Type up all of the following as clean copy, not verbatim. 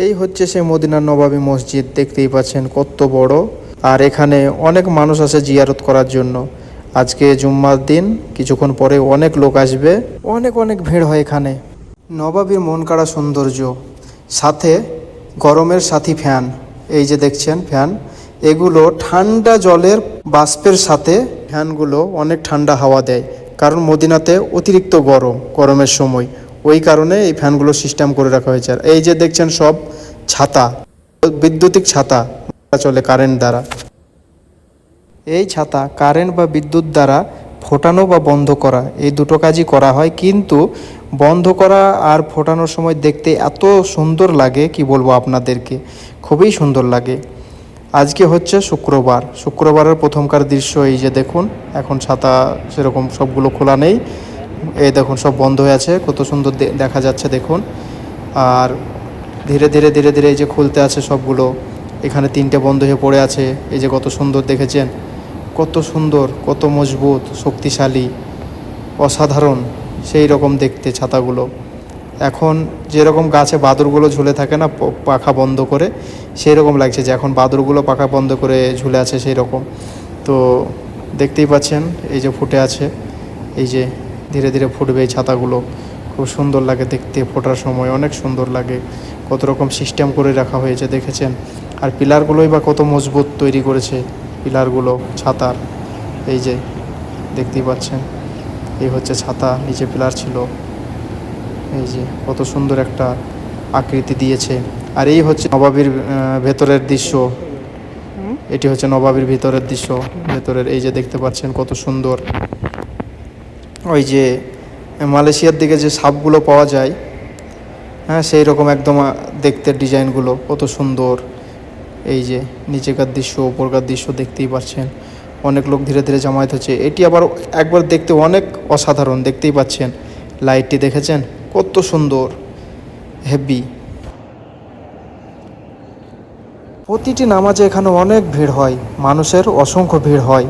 এই হচ্ছে সেই মদিনার নবাবী মসজিদ, দেখতেই পাচ্ছেন কত বড়। আর এখানে অনেক মানুষ আসে জিয়ারত করার জন্য। আজকে জুম্মার দিন, কিছুক্ষণ পরে অনেক লোক আসবে, অনেক অনেক ভিড় হয় এখানে। নবাবীর মন কাড়া সৌন্দর্য, সাথে গরমের সাথী ফ্যান। এই যে দেখছেন ফ্যান, এগুলো ঠান্ডা জলের বাষ্পের সাথে ফ্যানগুলো অনেক ঠান্ডা হাওয়া দেয়, কারণ মদিনাতে অতিরিক্ত গরমের সময়, ওই কারণে এই ফ্যানগুলো সিস্টেম করে রাখা হয়েছে। আর এই যে দেখছেন সব ছাতা, বৈদ্যুতিক ছাতা চলে কারেন্ট দ্বারা। এই ছাতা কারেন্ট বা বিদ্যুৎ দ্বারা ফোটানো বা বন্ধ করা, এই দুটো কাজই করা হয়। কিন্তু বন্ধ করা আর ফোটানোর সময় দেখতে এত সুন্দর লাগে, কি বলবো আপনাদেরকে, খুবই সুন্দর লাগে। আজকে হচ্ছে শুক্রবারের প্রথমকার দৃশ্য। এই যে দেখুন, এখন ছাতা সেরকম সবগুলো খোলা নেই, এই দেখুন সব বন্ধ হয়ে আছে, কত সুন্দর দেখা যাচ্ছে দেখুন। আর ধীরে ধীরে ধীরে ধীরে এই যে খুলতে আছে সবগুলো। এখানে 3টে বন্ধ হয়ে পড়ে আছে, এই যে কত সুন্দর দেখেছেন, কত সুন্দর, কত মজবুত, শক্তিশালী, অসাধারণ সেই রকম দেখতে ছাতাগুলো। এখন যেরকম গাছে বাদুরগুলো ঝুলে থাকে না পাখা বন্ধ করে, সেই রকম লাগছে যে এখন বাদুরগুলো পাখা বন্ধ করে ঝুলে আছে সেই রকম। তো দেখতেই পাচ্ছেন এই যে ফুটে আছে, এই যে ধীরে ধীরে ফুটবে এই ছাতাগুলো। খুব সুন্দর লাগে দেখতে, ফোটার সময় অনেক সুন্দর লাগে। কত রকম সিস্টেম করে রাখা হয়েছে দেখেছেন। আর পিলারগুলোই বা কত মজবুত তৈরি করেছে পিলারগুলো ছাতার। এই যে দেখতেই পাচ্ছেন, এই হচ্ছে ছাতা, নিচে পিলার ছিল। এই যে কত সুন্দর একটা আকৃতি দিয়েছে। আর এই হচ্ছে নবাবীর ভেতরের দৃশ্য। এটি হচ্ছে নবাবীর ভিতরের দৃশ্য, ভেতরের। এই যে দেখতে পাচ্ছেন কত সুন্দর। ওই যে মালয়েশিয়ার দিকে যে সাপগুলো পাওয়া যায়, হ্যাঁ সেই রকম একদম দেখতে ডিজাইনগুলো কত সুন্দর। এই যে নিচেকার দৃশ্য, উপরকার দৃশ্য দেখতেই পাচ্ছেন। অনেক লোক ধীরে ধীরে জমায়েত হচ্ছে। এটি আবার একবার দেখতে অনেক অসাধারণ, দেখতেই পাচ্ছেন। লাইটটি দেখেছেন কত সুন্দর, হেভি। প্রতিটি নামাজে এখানে অনেক ভিড় হয়, মানুষের অসংখ্য ভিড় হয়।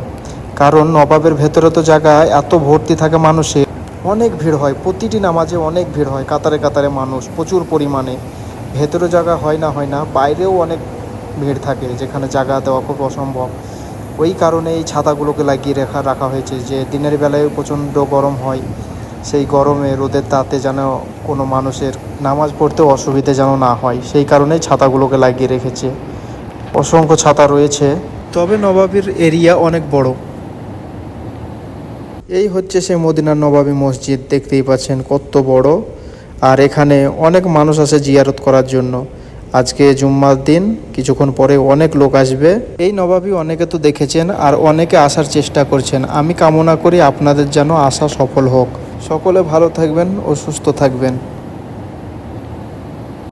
কারণ নবাবের ভেতরে তো জায়গায় এত ভর্তি থাকে মানুষের, অনেক ভিড় হয়। প্রতিটি নামাজে অনেক ভিড় হয়, কাতারে কাতারে মানুষ প্রচুর পরিমাণে। ভেতরে জায়গা হয় না, বাইরেও অনেক ভিড় থাকে, যেখানে জায়গা দেওয়া খুব অসম্ভব। ওই কারণে এই ছাতাগুলোকে লাগিয়ে রাখা হয়েছে, যে দিনের বেলায় প্রচণ্ড গরম হয়, সেই গরমে রোদের তাতে যেন কোনো মানুষের নামাজ পড়তে অসুবিধে যেন না হয়, সেই কারণেই ছাতাগুলোকে লাগিয়ে রেখেছে। অসংখ্য ছাতা রয়েছে, তবে নবাবীর এরিয়া অনেক বড়। এই হচ্ছে সেই মদিনার নবাবী মসজিদ, দেখতেই পাচ্ছেন কত বড়। আর এখানে অনেক মানুষ আসে জিয়ারত করার জন্য। আজকে জুম্মার দিন, কিছুক্ষণ পরে অনেক লোক আসবে। এই নবাবী অনেকে তো দেখেছেন, আর অনেকে আসার চেষ্টা করছেন। আমি কামনা করি আপনাদের যেন আশা সফল হোক। সকলে ভালো থাকবেন ও সুস্থ থাকবেন।